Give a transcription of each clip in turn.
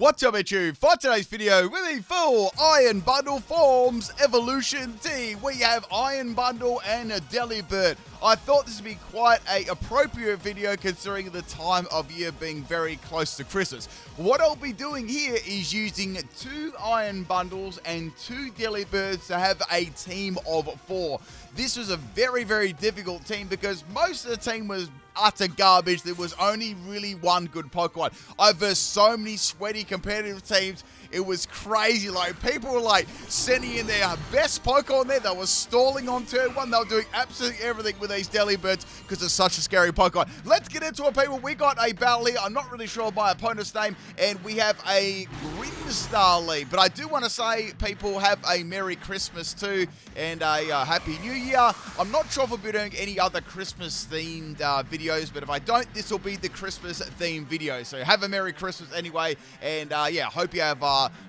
What's up, YouTube? For today's video, with a full Iron Bundle Forms Evolution team, we have Iron Bundle and a Delibird. I thought this would be quite an appropriate video considering the time of year being very close to Christmas. What I'll be doing here is using 2 Iron Bundles and 2 Delibirds to have a team of 4. This was a very, very difficult team because most of the team was utter garbage. There was only really one good Pokemon. I versed so many sweaty competitive teams. It was crazy. Like, people were like sending in their best Pokemon there. They were stalling on turn 1. They were doing absolutely everything with these Delibirds because it's such a scary Pokemon. Let's get into it, people. We got a battle here. I'm not really sure of my opponent's name, and we have a Grimmstar lead. But I do want to say, people, have a Merry Christmas too, and a Happy New Year. I'm not sure if we'll be doing any other Christmas-themed videos, but if I don't, this will be the Christmas-themed video. So have a Merry Christmas anyway, and yeah, hope you have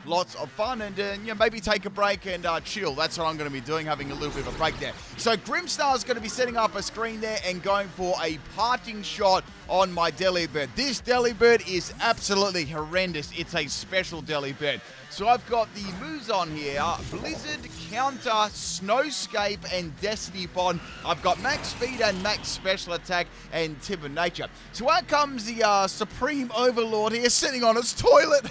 lots of fun, and you know, maybe take a break and chill. That's what I'm going to be doing, having a little bit of a break there. So Grimmstar is going to be setting up a screen there and going for a parting shot on my Delibird. This Delibird is absolutely horrendous. It's a special Delibird. So I've got the moves on here: Blizzard, Counter, Snowscape, and Destiny Bond. I've got max speed and max special attack and Timid Nature. So out comes the Supreme Overlord here sitting on his toilet.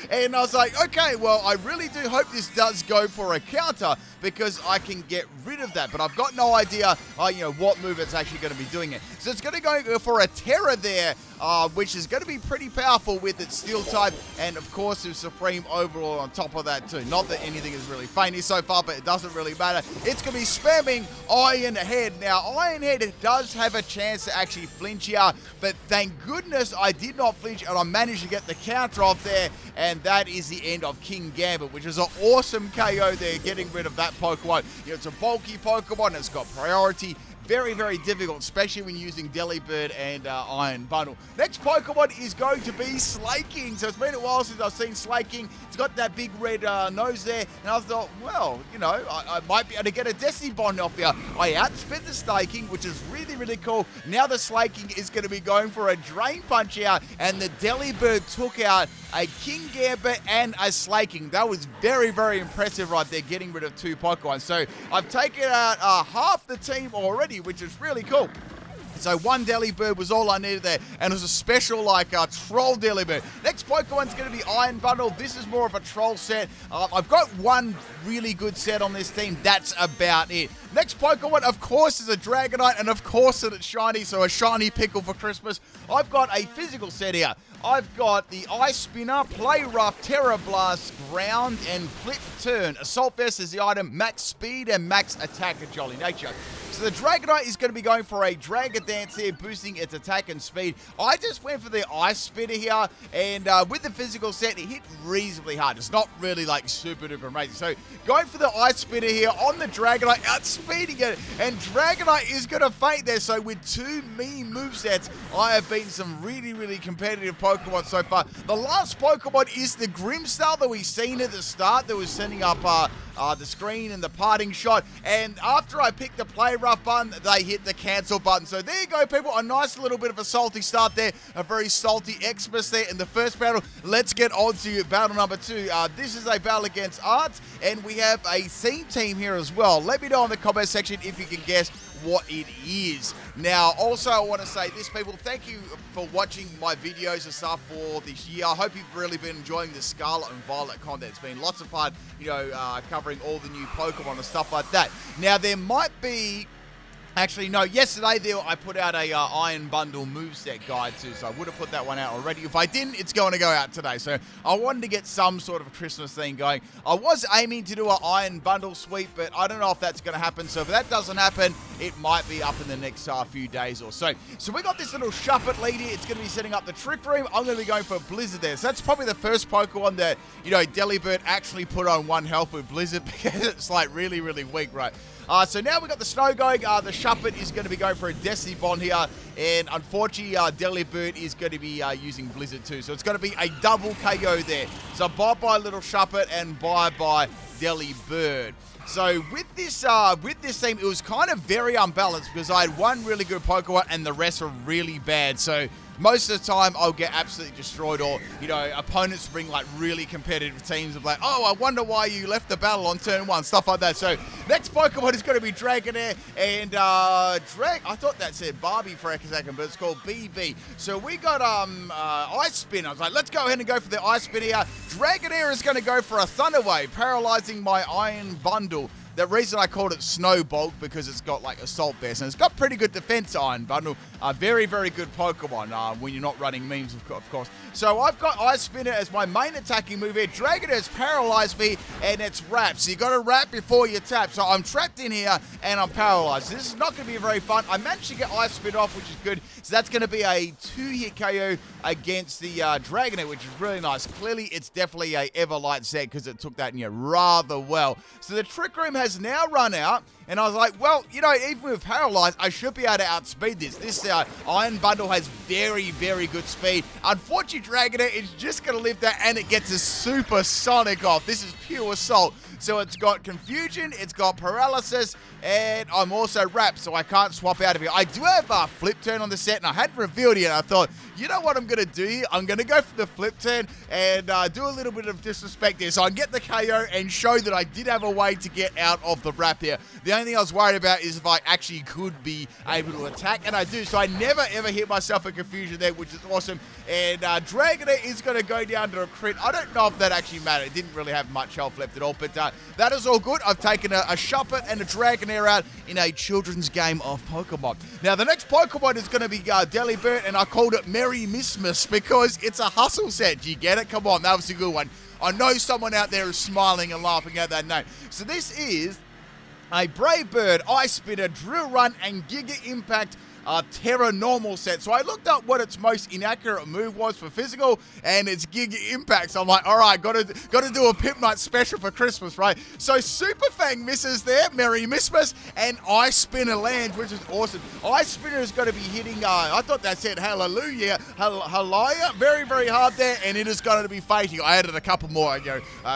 And I was like, okay, well, I really do hope this does go for a counter because I can get rid of that. But I've got no idea, you know, what move it's actually going to be doing it. So it's going to go for a Terror there, which is going to be pretty powerful with its Steel type. And, of course, the Supreme Overlord on top of that, too. Not that anything is really faint so far, but it doesn't really matter. It's going to be spamming Iron Head. Now, Iron Head does have a chance to actually flinch here, but thank goodness I did not flinch, and I managed to get the counter off there, and that is the end of King Gambit, which is an awesome KO there, getting rid of that Pokemon. You know, it's a bulky Pokemon, it's got priority. Very, very difficult, especially when using Delibird and Iron Bundle. Next Pokemon is going to be Slaking. So it's been a while since I've seen Slaking. It's got that big red nose there. And I thought, well, you know, I might be able to get a Destiny Bond off here. I outspent the Slaking, which is really, really cool. Now the Slaking is going to be going for a Drain Punch here. And the Delibird took out a King Gambit and a Slaking. That was very, very impressive right there, getting rid of 2 Pokemon. So I've taken out half the team already, which is really cool. So 1 Delibird was all I needed there, and it was a special, like, Troll Delibird. Next Pokemon's going to be Iron Bundle. This is more of a Troll set. I've got 1 really good set on this team. That's about it. Next Pokemon, of course, is a Dragonite, and of course it's shiny, so a shiny pickle for Christmas. I've got a physical set here. I've got the Ice Spinner, Play Rough, Terra Blast, Ground, and Flip Turn. Assault Vest is the item, max speed and max attack at Jolly Nature. So the Dragonite is going to be going for a Dragon Dance here, boosting its attack and speed. I just went for the Ice Spitter here, and with the physical set, it hit reasonably hard. It's not really, like, super duper amazing. So going for the Ice Spitter here on the Dragonite, outspeeding it, and Dragonite is going to faint there. So with 2 mean movesets, I have beaten some really, really competitive Pokemon so far. The last Pokemon is the Grimmstar that we've seen at the start that was sending up the screen and the parting shot, and after I picked the Play Rough button, they hit the cancel button. So there you go, people, a nice little bit of a salty start there, a very salty Xmas there in the first battle. Let's get on to battle number 2. This is a battle against Arts, and we have a theme team here as well. Let me know in the comment section if you can guess what it is. Now, also, I want to say this, people, thank you for watching my videos and stuff for this year. I hope you've really been enjoying the Scarlet and Violet content. It's been lots of fun, you know, covering all the new Pokemon and stuff like that. Now, there might be... Actually, no, yesterday I put out a Iron Bundle moveset guide too, so I would have put that one out already. If I didn't, it's going to go out today. So I wanted to get some sort of Christmas thing going. I was aiming to do an Iron Bundle sweep, but I don't know if that's going to happen. So if that doesn't happen, it might be up in the next few days or so. So we got this little Shuppet lead here. It's going to be setting up the Trick Room. I'm going to be going for Blizzard there. So that's probably the first Pokemon that, you know, Delibird actually put on 1 health with Blizzard because it's like really, really weak, right? So now we've got the Snow going. The Shuppet is going to be going for a Destiny Bond here. And unfortunately, Delibird is going to be using Blizzard too. So it's going to be a double KO there. So bye-bye little Shuppet and bye-bye Delibird. So with this team, it was kind of very unbalanced because I had 1 really good Pokemon and the rest were really bad. So most of the time I'll get absolutely destroyed, or, you know, opponents bring like really competitive teams of like, oh, I wonder why you left the battle on turn 1, stuff like that. So next Pokemon is going to be Dragonair, and I thought that said Barbie for a second, but it's called BB. So we got Ice Spin. I was like, let's go ahead and go for the Ice Spin here. Dragonair is going to go for a Thunder Wave, paralyzing my Iron Bundle. The reason I called it Snow Bulk, because it's got like Assault Vest, and it's got pretty good defense, Iron Bundle. Very, very good Pokemon when you're not running memes, of course. So I've got Ice Spinner as my main attacking move here. Dragonair's paralyzed me, and it's Wrap. So you got to Wrap before you tap. So I'm trapped in here, and I'm paralyzed. This is not going to be very fun. I managed to get Ice Spin off, which is good. So that's going to be a 2-hit KO against the Dragonair, which is really nice. Clearly, it's definitely a Everlight set, because it took that rather well. So the Trick Room has now run out, and I was like, well, you know, even with paralyzed, I should be able to outspeed this. This Iron Bundle has very, very good speed. Unfortunately, Dragonair is just going to live that, and it gets a Super Sonic off. This is pure assault. So it's got Confusion, it's got Paralysis, and I'm also Wrapped, so I can't swap out of here. I do have a Flip Turn on the set, and I hadn't revealed it yet. I thought, you know what I'm going to do here? I'm going to go for the Flip Turn and do a little bit of disrespect here. So I can get the KO and show that I did have a way to get out of the Wrap here. The only thing I was worried about is if I actually could be able to attack, and I do. So I never, ever hit myself a Confusion there, which is awesome. And Dragonair is going to go down to a crit. I don't know if that actually mattered. It didn't really have much health left at all, but that is all good. I've taken a Shuppet and a Dragonair out in a children's game of Pokemon. Now, the next Pokemon is going to be Delibird, and I called it Merry Missmas because it's a hustle set. Do you get it? Come on, that was a good one. I know someone out there is smiling and laughing at that name. So this is a Brave Bird, Ice Spinner, Drill Run, and Giga Impact Terra Normal set. So I looked up what its most inaccurate move was for physical, and it's Giga Impact. So I'm like, all right, got to do a Pip Night special for Christmas, right? So Super Fang misses there, Merry Missmas, and Ice Spinner lands, which is awesome. Ice Spinner is going to be hitting, I thought that said Hallelujah, Halaya, very, very hard there, and it is going to be fating. I added a couple more,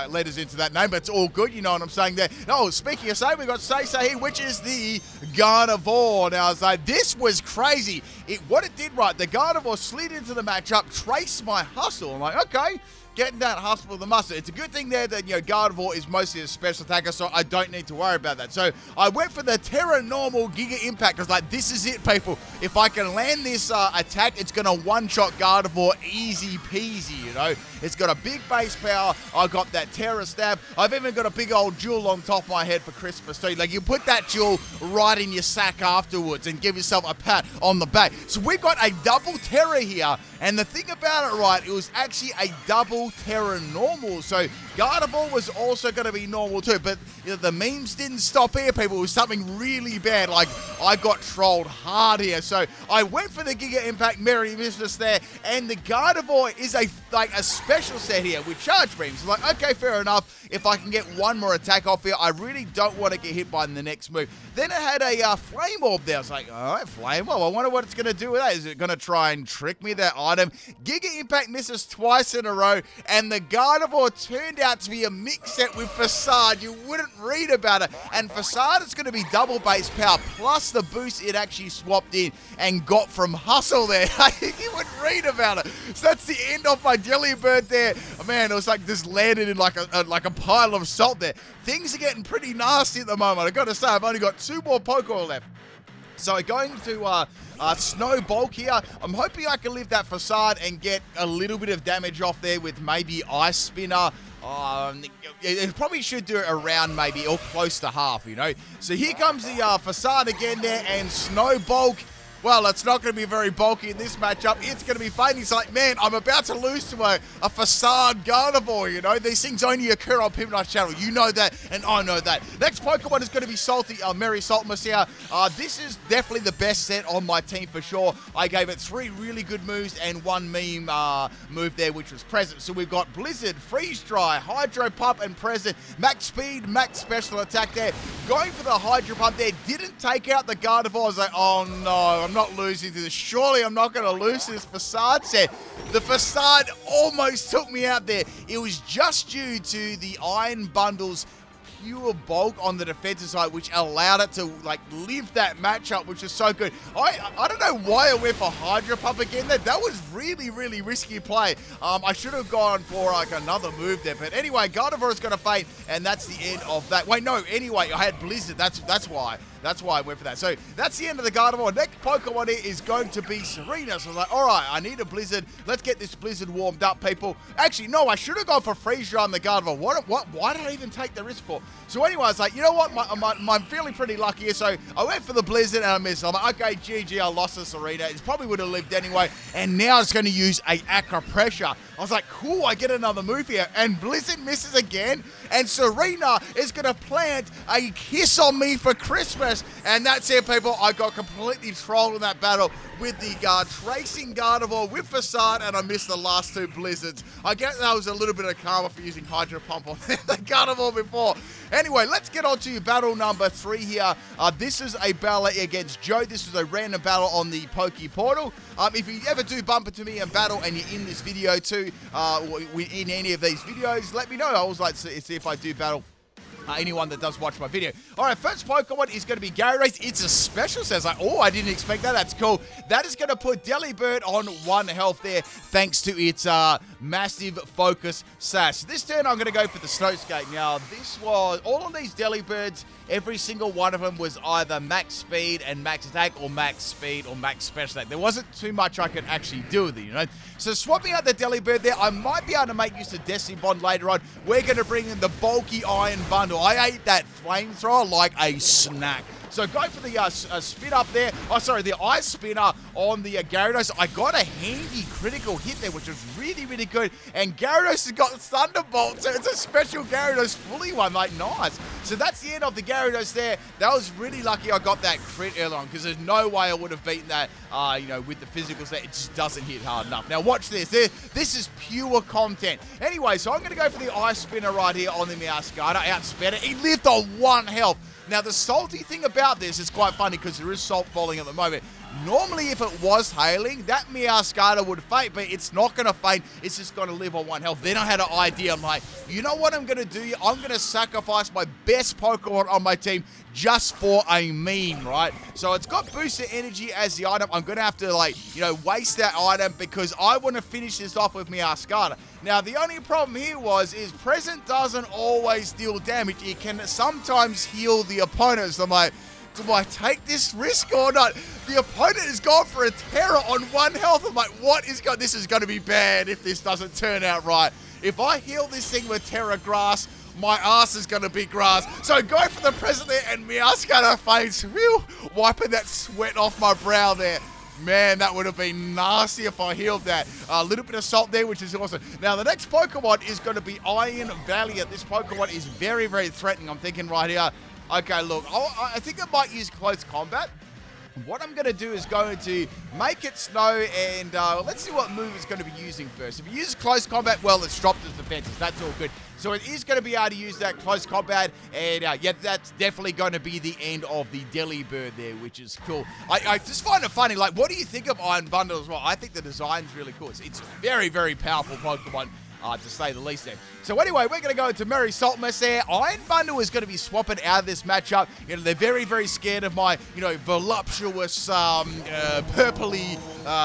letters into that name, but it's all good, you know what I'm saying there. Oh, speaking of Say, we got Say here, which is the Gardevoir. Now, I was like, this was crazy. What it did, right, the Gardevoir slid into the matchup, traced my hustle. I'm like, okay, getting that hustle with the muscle. It's a good thing there that, Gardevoir is mostly a special attacker, so I don't need to worry about that. So I went for the Terra Normal Giga Impact. I was like, this is it, people. If I can land this attack, it's going to one-shot Gardevoir easy peasy, It's got a big base power. I got that Terra Stab. I've even got a big old jewel on top of my head for Christmas too. Like, you put that jewel right in your sack afterwards and give yourself a pat on the back. So we've got a double Terra here. And the thing about it, right, it was actually a double Terra Normal. So Gardevoir was also going to be normal too. But the memes didn't stop here, people. It was something really bad. Like, I got trolled hard here. So I went for the Giga Impact Merry Business there. And the Gardevoir is a special set here with Charge Beams. Like, okay, fair enough. If I can get one more attack off here, I really don't want to get hit by the next move. Then it had a Flame Orb there. I was like, all right, Flame Orb. I wonder what it's going to do with that. Is it going to try and trick me, that item? Giga Impact misses twice in a row, and the Gardevoir turned out to be a mix set with Facade. You wouldn't read about it. And Facade is going to be double base power, plus the boost it actually swapped in and got from Hustle there. You wouldn't read about it. So that's the end of my Delibird there. Oh, man, it was like this landed in like a pile of salt there. Things are getting pretty nasty at the moment. I got to say, I've only got 2 more Pokemon left. So going to Snow Bulk here. I'm hoping I can live that Facade and get a little bit of damage off there with maybe Ice Spinner. It probably should do it around maybe or close to half, So here comes the Facade again there, and Snow Bulk. Well, it's not going to be very bulky in this matchup. It's going to be fading. It's like, man, I'm about to lose to a Facade Gardevoir, These things only occur on Pimnight's channel. You know that, and I know that. Next Pokemon is going to be Salty, Merry Saltmas here. This is definitely the best set on my team for sure. I gave it 3 really good moves and 1 meme move there, which was Present. So we've got Blizzard, Freeze Dry, Hydro Pump, and Present. Max Speed, Max Special Attack there. Going for the Hydro Pump there. Didn't take out the Gardevoir. I was like, oh no, I'm not losing to this. Surely I'm not going to lose to this Facade set. The Facade almost took me out there. It was just due to the Iron Bundle's pure bulk on the defensive side, which allowed it to like live that matchup, which is so good. I don't know why I went for Hydro Pump again there. That was really, really risky play. I should have gone for like another move there. But anyway, Gardevoir is going to faint, and that's the end of that. Wait, no, anyway, I had Blizzard. That's why. That's why I went for that. So that's the end of the Gardevoir. Next Pokemon here is going to be Serena. So I was like, all right, I need a Blizzard. Let's get this Blizzard warmed up, people. Actually, no, I should have gone for Freeze Dry on the Gardevoir. Why did I even take the risk for? So anyway, I was like, you know what? I'm feeling pretty lucky here. So I went for the Blizzard and I missed. I'm like, okay, GG, I lost to Serena. It probably would have lived anyway. And now it's going to use a Acro Pressure. I was like, cool, I get another move here. And Blizzard misses again. And Serena is going to plant a kiss on me for Christmas. And that's it, people. I got completely trolled in that battle with the Tracing Gardevoir with Facade, and I missed the last two Blizzards. I guess that was a little bit of karma for using Hydro Pump on the Gardevoir before. Anyway, let's get on to battle number 3 here. This is a battle against Joe. This is a random battle on the Poke Portal. If you ever do bump into me in battle and you're in this video too, in any of these videos, let me know. I always like to see if I do battle anyone that does watch my video. All right, first Pokemon is going to be Gyarados. It's a special, says like, oh, I didn't expect that. That's cool. That is going to put Delibird on 1 health there, thanks to its massive focus sash. This turn, I'm going to go for the Snow Skate. Now, this was all of these Delibirds. Every single one of them was either max speed and max attack, or max speed or max special attack. There wasn't too much I could actually do with it, you know. So swapping out the Delibird there, I might be able to make use of Destiny Bond later on. We're going to bring in the bulky Iron Bundle. I ate that flamethrower like a snack. So go for the spin up there. Oh, sorry, the Ice Spinner on the Gyarados. I got a handy critical hit there, which was really, really good. And Gyarados has got Thunderbolt, so it's a special Gyarados fully one. Like, nice. So that's the end of the Gyarados there. That was really lucky I got that crit earlier on, because there's no way I would have beaten that, you know, with the physicals there. It just doesn't hit hard enough. Now, watch this. This is pure content. Anyway, so I'm going to go for the Ice Spinner right here on the Meowscarada. Outsped it. He lived on 1 health. Now, the salty thing about this is quite funny because there is salt falling at the moment. Normally, if it was hailing, that Meowscarada would faint, but it's not going to faint. It's just going to live on 1 health. Then I had an idea. I'm like, you know what I'm going to do? I'm going to sacrifice my best Pokemon on my team just for a meme, right? So it's got boosted energy as the item. I'm going to have to, like, you know, waste that item because I want to finish this off with Meowscarada. Now, the only problem here is Present doesn't always deal damage. It can sometimes heal the opponent. So I'm like, do I take this risk or not? The opponent has gone for a Terror on 1 health. I'm like, this is going to be bad if this doesn't turn out right. If I heal this thing with Terra Grass, my ass is going to be grass. So go for the Present there, and Meowscarada faints. Whew, wiping that sweat off my brow there. Man, that would have been nasty if I healed that. A little bit of salt there, which is awesome. Now, the next Pokemon is going to be Iron Valiant. This Pokemon is very, very threatening. I'm thinking right here. Okay, look, I think I might use Close Combat. What I'm going to do is going to make it snow, and let's see what move it's going to be using first. If it uses Close Combat, well, it's dropped its defenses. That's all good. So it is going to be able to use that Close Combat, and yeah, that's definitely going to be the end of the Delibird there, which is cool. I just find it funny. Like, what do you think of Iron Bundle as well? I think the design's really cool. It's very, very powerful Pokemon. To say the least there. So anyway, we're going to go into Merry Saltmas there. Iron Bundle is going to be swapping out of this matchup. You know, they're very, very scared of my, you know, voluptuous, purpley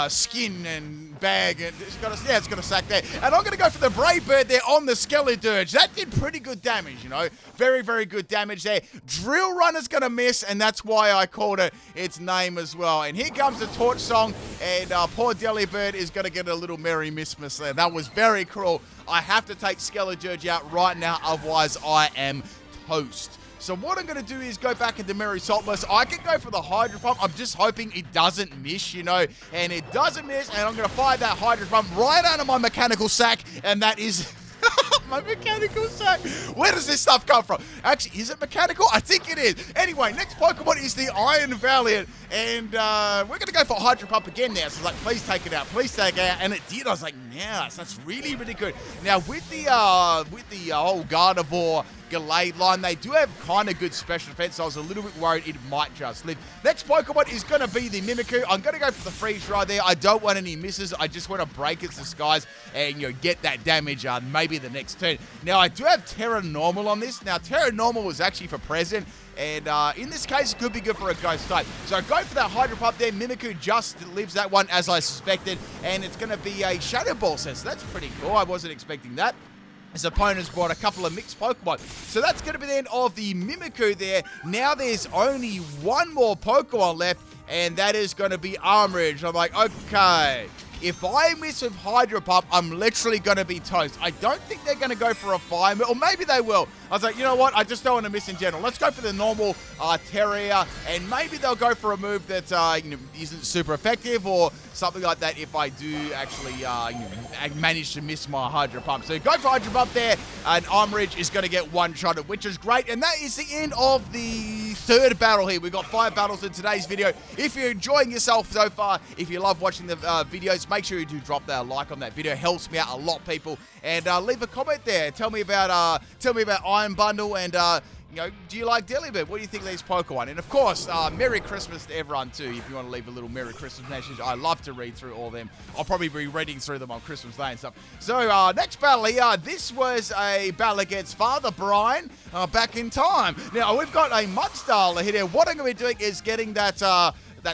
skin and bag, and it's going to sack there. And I'm going to go for the Brave Bird there on the Skeledirge. That did pretty good damage, you know. Very, very good damage there. Drill Runner's going to miss, and that's why I called it its name as well. And here comes the Torch Song, and poor Delibird is going to get a little Merry Missmas there. That was very cruel. I have to take Skeledirge out right now, otherwise I am toast. So what I'm going to do is go back into Merry Saltmas. I can go for the Hydro Pump. I'm just hoping it doesn't miss, you know. And it doesn't miss, and I'm going to fire that Hydro Pump right out of my mechanical sack, and that is... my mechanical sack. Where does this stuff come from? Actually, is it mechanical? I think it is. Anyway, next Pokemon is the Iron Valiant. And we're going to go for Hydro Pump again now. So it's like, please take it out. Please take it out. And it did. I was like, nice. That's really, really good. Now, with the whole Gardevoir Gallade line. They do have kind of good special defense, so I was a little bit worried it might just live. Next Pokemon is going to be the Mimikyu. I'm going to go for the freeze dry there. I don't want any misses. I just want to break its disguise and, get that damage maybe the next turn. Now, I do have Terra Normal on this. Now, Terra Normal was actually for present. And in this case, it could be good for a Ghost type. So go for that Hydro Pump there. Mimikyu just lives that one as I suspected. And it's going to be a Shadow Ball set. So that's pretty cool. I wasn't expecting that. His opponent's brought a couple of mixed Pokemon. So that's going to be the end of the Mimikyu there. Now there's only one more Pokemon left. And that is going to be Armridge. I'm like, okay. If I miss with Hydro Pump, I'm literally going to be toast. I don't think they're going to go for a Fire Move, or maybe they will. I was like, you know what? I just don't want to miss in general. Let's go for the normal Terria, and maybe they'll go for a move that isn't super effective or something like that if I do actually manage to miss my Hydro Pump. So go for Hydro Pump there, and Armridge is going to get one-shotted, which is great. And that is the end of the third battle here. We've got 5 battles in today's video. If you're enjoying yourself so far, if you love watching the videos, make sure you do drop that like on that video. It helps me out a lot, people. And leave a comment there. Tell me about Iron Bundle and do you like Delibird? What do you think of these Pokemon? And of course, Merry Christmas to everyone too. If you want to leave a little Merry Christmas message, I love to read through all of them. I'll probably be reading through them on Christmas Day and stuff. So next battle here, this was a battle against Father Brian back in time. Now we've got a Mudstyle here. What I'm going to be doing is getting that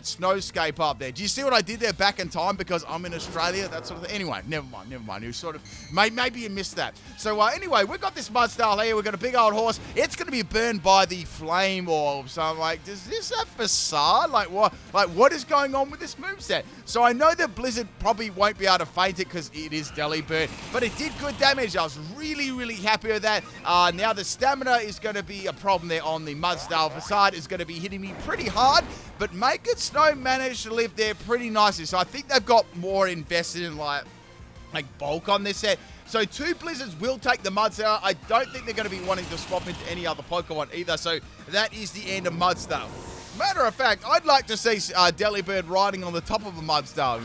snowscape up there. Do you see what I did there back in time because I'm in Australia? That sort of thing. Anyway, never mind. You sort of, maybe you missed that. So anyway, we've got this Mudstyle here. We've got a big old horse. It's going to be burned by the flame orb. So I'm like, does this have facade? Like what is going on with this moveset? So I know that Blizzard probably won't be able to feint it because it is Delibird, but it did good damage. I was really, really happy with that. Now the stamina is going to be a problem there on the Mudstyle facade. It's going to be hitting me pretty hard, but Make It Snow managed to live there pretty nicely. So I think they've got more invested in like bulk on this set. So 2 Blizzards will take the Mudstyle. I don't think they're going to be wanting to swap into any other Pokemon either. So that is the end of Mudstyle. Matter of fact, I'd like to see Delibird riding on the top of a Mudstyle,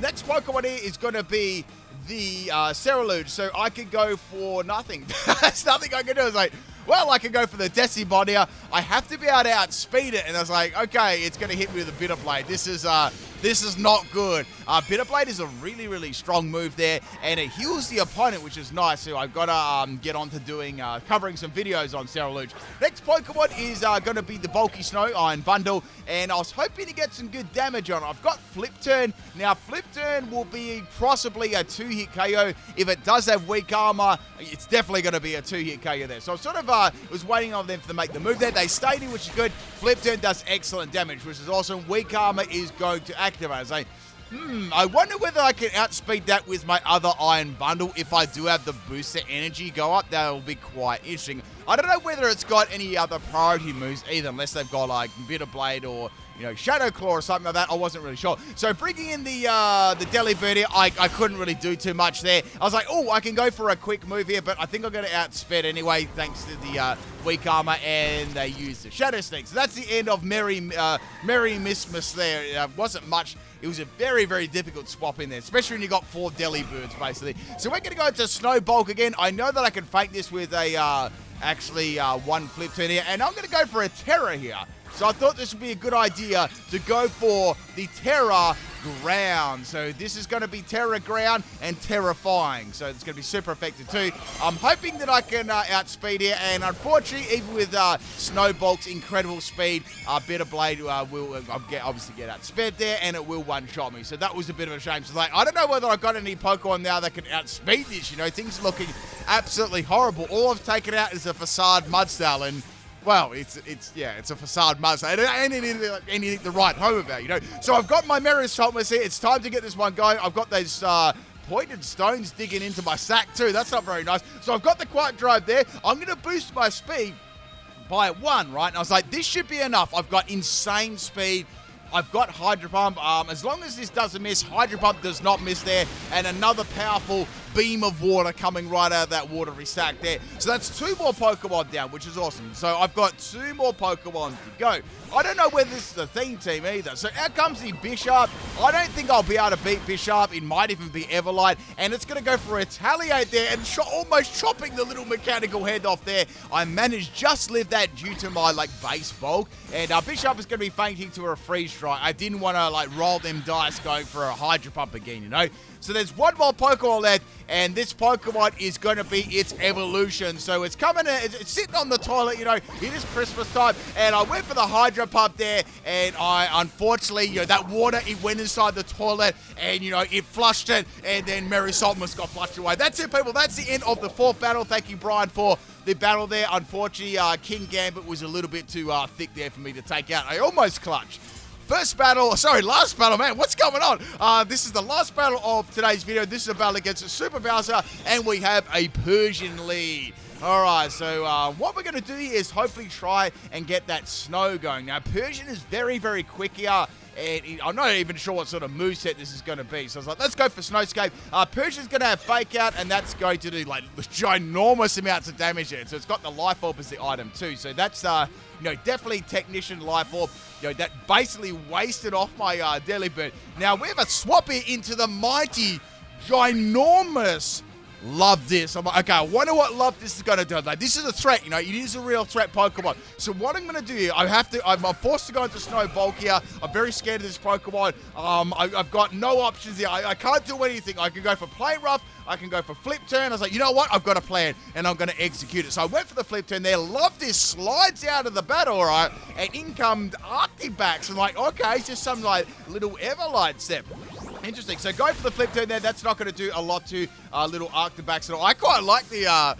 Next Pokemon here is going to be the Ceruledge. So I could go for nothing. There's nothing I can do. It's like, well, I can go for the Decibot here. I have to be able to outspeed it. And I was like, okay, it's going to hit me with a Bitter Blade. This is not good. Bitter Blade is a really, really strong move there. And it heals the opponent, which is nice. So I've got to get on to doing, covering some videos on Ceruledge. Next Pokemon is going to be the Bulky Snow Iron Bundle. And I was hoping to get some good damage on it. I've got Flip Turn. Now, Flip Turn will be possibly a 2-hit KO. If it does have weak armor, it's definitely going to be a 2-hit KO there. So I sort of was waiting on them to make the move there. They stayed in, which is good. Flip Turn does excellent damage, which is awesome. Weak armor is going to activate. I say, I wonder whether I can outspeed that with my other Iron Bundle if I do have the booster energy go up. That will be quite interesting. I don't know whether it's got any other priority moves either, unless they've got like Bitter Blade or Shadow Claw or something like that. I wasn't really sure. So bringing in the Delibird here, I couldn't really do too much there. I was like, oh, I can go for a quick move here, but I think I'm going to outspeed anyway, thanks to the weak armor, and they use the Shadow Sneak. So that's the end of Merry Missmas there. It wasn't much. It was a very, very difficult swap in there, especially when you got 4 Delibirds, basically. So we're going to go into Snow Bulk again. I know that I can fake this with a, one Flip Turn here, and I'm going to go for a Terra here. So I thought this would be a good idea to go for the Terra Ground. So this is going to be Terra Ground and Terrifying. So it's going to be super effective too. I'm hoping that I can outspeed here. And unfortunately, even with Snowbolt's incredible speed, Bitter Blade will obviously get outsped there, and it will one-shot me. So that was a bit of a shame. So I don't know whether I've got any Pokemon now that can outspeed this. Things are looking absolutely horrible. All I've taken out is a Facade Mudstyle, and well, it's a Facade Mudstyle. It ain't anything to write home about, So I've got my Merris Thomas here. It's time to get this one going. I've got those pointed stones digging into my sack too. That's not very nice. So I've got the Quiet Drive there. I'm going to boost my speed by 1, right? And I was like, this should be enough. I've got insane speed. I've got Hydro Pump. As long as this doesn't miss, Hydro Pump does not miss there. And another powerful beam of water coming right out of that watery sack there. So that's 2 more Pokemon down, which is awesome. So I've got 2 more Pokemon to go. I don't know whether this is a theme team either. So out comes the Bishop. I don't think I'll be able to beat Bishop. It might even be Everlight. And it's going to go for Retaliate there and almost chopping the little mechanical head off there. I managed just live that due to my base bulk. And Bishop is going to be fainting to a freeze strike. I didn't want to roll them dice going for a Hydro Pump again, you know. So there's 1 more Pokemon left, and this Pokemon is going to be its evolution. So it's coming, it's sitting on the toilet, you know, it is Christmas time, and I went for the Hydro Pump there, and I, unfortunately, you know, that water, it went inside the toilet, and, you know, it flushed it, and then Mary Saltmus got flushed away. That's it, people. That's the end of the 4th battle. Thank you, Brian, for the battle there. Unfortunately, King Gambit was a little bit too thick there for me to take out. I almost clutched. Last battle, man, what's going on? This is the last battle of today's video. This is a battle against Super Bowser, and we have a Persian lead. Alright, so what we're going to do here is hopefully try and get that snow going. Now, Persian is very, very quick here, and I'm not even sure what sort of moveset this is going to be. So I was like, let's go for Snowscape. Persian's going to have Fake Out, and that's going to do, ginormous amounts of damage there. So it's got the Life Orb as the item, too. So that's, you know, definitely Technician Life Orb. You know, that basically wasted off my Delibird. Now, we have a swap here into the mighty, ginormous Love This. I'm like, okay, I wonder what Love This is going to do. This is a threat, you know, it is a real threat Pokemon. So what I'm going to do here, I'm forced to go into Snow Bulk here. I'm very scared of this Pokemon. I've got no options here. I can't do anything. I can go for Play Rough. I can go for Flip Turn. I was like, you know what? I've got a plan, and I'm going to execute it. So I went for the Flip Turn there. Love This slides out of the battle, all right? And in come Arctibax. I'm like, okay, it's just some, little Everlight step. Interesting. So go for the Flip Turn there. That's not going to do a lot to little Arctibax at all. I quite like the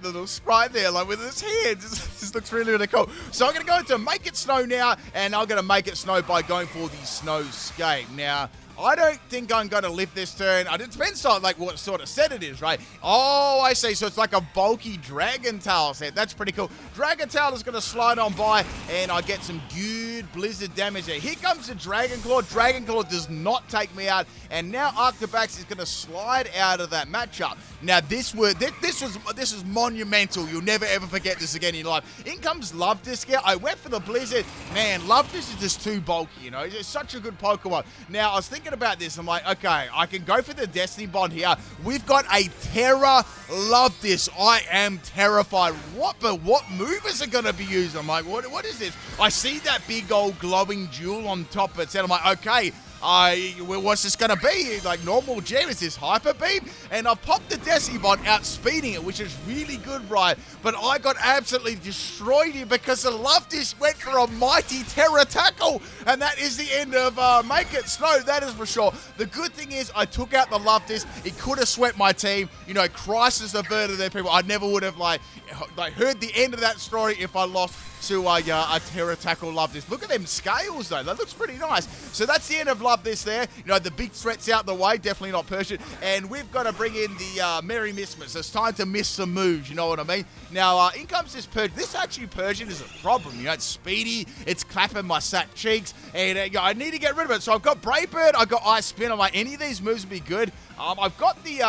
little sprite there, with his hands. This looks really, really cool. So I'm going to go into Make It Snow now, and I'm going to make it snow by going for the Snowscape. Now, I don't think I'm going to live this turn. It depends on what sort of set it is, right? Oh, I see. So it's like a bulky Dragon Tail set. That's pretty cool. Dragon Tail is going to slide on by, and I get some good Blizzard damage there. Here comes the Dragon Claw. Dragon Claw does not take me out, and now Arctibax is going to slide out of that matchup. Now this is monumental. You'll never ever forget this again in your life. In comes Love Disc here. I went for the Blizzard. Man, Love Disc is just too bulky, you know. It's such a good Pokemon. Now I was thinking about this. I'm like, okay, I can go for the Destiny Bond here. We've got a Terra Love Disc. I am terrified. What move is it going to be used? I'm like, what is this? I see that big old glowing jewel on top of its head. I'm like, okay, what's this going to be? Normal gem? Is this Hyper Beam? And I've popped the Decibot outspeeding it, which is really good, right? But I got absolutely destroyed here because the Love Disc went for a mighty Terra Tackle. And that is the end of Make It Snow, that is for sure. The good thing is I took out the Love Disc. It could have swept my team. You know, crisis averted there, people. I never would have, heard the end of that story if I lost to a Terra Tackle Love This. Look at them scales, though. That looks pretty nice. So that's the end of Love This there. You know, the big threat's out the way. Definitely not Persian. And we've got to bring in the Merry Missmas. It's time to miss some moves, you know what I mean? Now, in comes this Persian. This actually Persian is a problem. You know, it's speedy. It's clapping my sack cheeks. And I need to get rid of it. So I've got Brave Bird. I've got Ice Spin. I'm like, any of these moves would be good. I've got the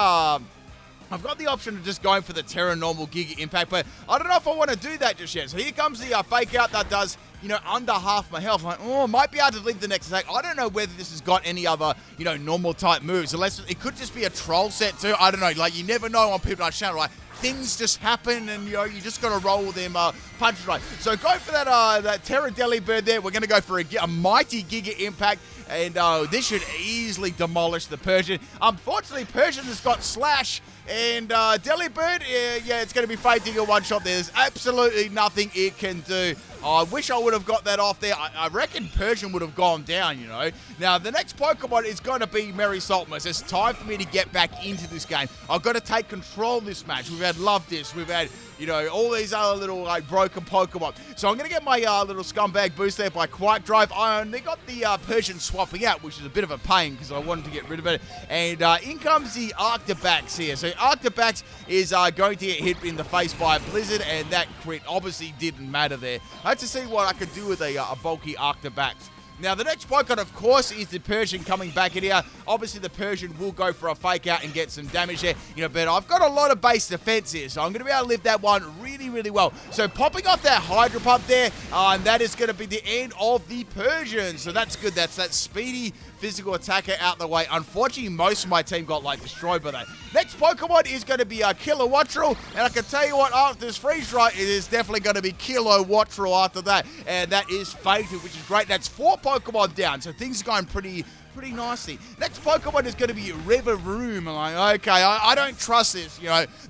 option of just going for the Terra Normal Giga Impact, but I don't know if I want to do that just yet. So here comes the Fake Out that does, you know, under half my health. I'm like, oh, might be able to leave the next attack. I don't know whether this has got any other, you know, normal type moves. Unless it could just be a troll set too. I don't know. You never know on people on channel, right? Things just happen, and you know you just got to roll them punches right. So go for that Terra Delibird there. We're going to go for a mighty Giga Impact, and this should easily demolish the Persian. Unfortunately, Persian has got Slash, and Delibird, yeah, it's going to be fighting a one-shot. There's absolutely nothing it can do. I wish I would have got that off there. I reckon Persian would have gone down, you know. Now, the next Pokemon is going to be Merry Saltmus. It's time for me to get back into this game. I've got to take control of this match. We've had Love This. We've had, you know, all these other little, broken Pokemon. So I'm going to get my little scumbag boost there by Quick Drive. I only got the Persian swapping out, which is a bit of a pain because I wanted to get rid of it. And in comes the Arctibax here. So Arctibax is going to get hit in the face by a Blizzard, and that crit obviously didn't matter there. I had to see what I could do with a bulky Arctibax. Now, the next Pokemon, of course, is the Persian coming back in here. Obviously, the Persian will go for a fake out and get some damage there, but I've got a lot of base defense here, so I'm going to be able to live that one really, really well. So, popping off that Hydro Pump there, and that is going to be the end of the Persian. So, that's good. That's that speedy physical attacker out the way. Unfortunately, most of my team got, destroyed by that. Next Pokemon is going to be Kilowattrel, and I can tell you what, after this freeze dry, it is definitely going to be Kilowattrel after that, and that is fated, which is great. That's 4 Pokemon down, so things are going pretty nicely. Next Pokemon is going to be Rivaroom. I'm like, okay, I don't trust this.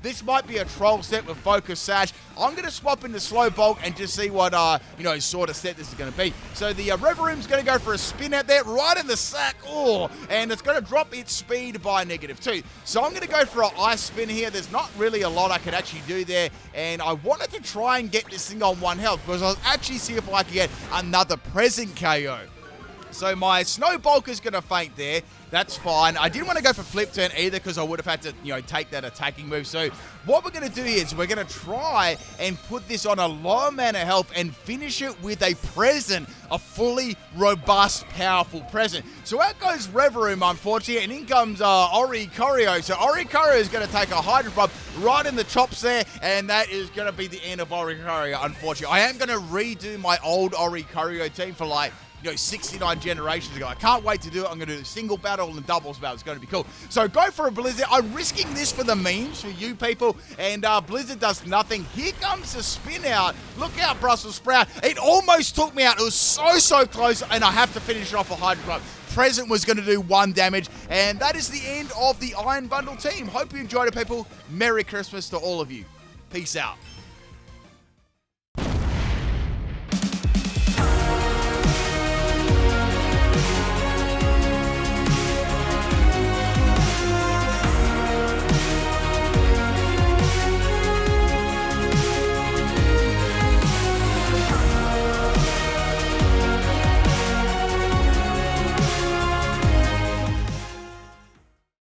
This might be a troll set with Focus Sash. I'm going to swap into Slowpoke and just see what, sort of set this is going to be. So the Rivaroom's going to go for a spin out there, right in the sack. Oh, and it's going to drop its speed by -2. So I'm going to go for an Ice Spin here. There's not really a lot I could actually do there, and I wanted to try and get this thing on 1 health because I'll actually see if I can get another present KO. So my Snowbulk is going to faint there. That's fine. I didn't want to go for Flip Turn either because I would have had to, take that attacking move. So what we're going to do is we're going to try and put this on a low amount of health and finish it with a present, a fully robust, powerful present. So out goes Rivaroom, unfortunately, and in comes Oricorio. So Oricorio is going to take a Hydro Pump right in the chops there, and that is going to be the end of Oricorio, unfortunately. I am going to redo my old Oricorio team for 69 generations ago. I can't wait to do it. I'm going to do the single battle and the doubles battle. It's going to be cool. So go for a Blizzard. I'm risking this for the memes, for you people, and Blizzard does nothing. Here comes the spin out. Look out, Brussels Sprout. It almost took me out. It was so close, and I have to finish it off a Hydro Pump. Present was going to do 1 damage, and that is the end of the Iron Bundle team. Hope you enjoyed it, people. Merry Christmas to all of you. Peace out.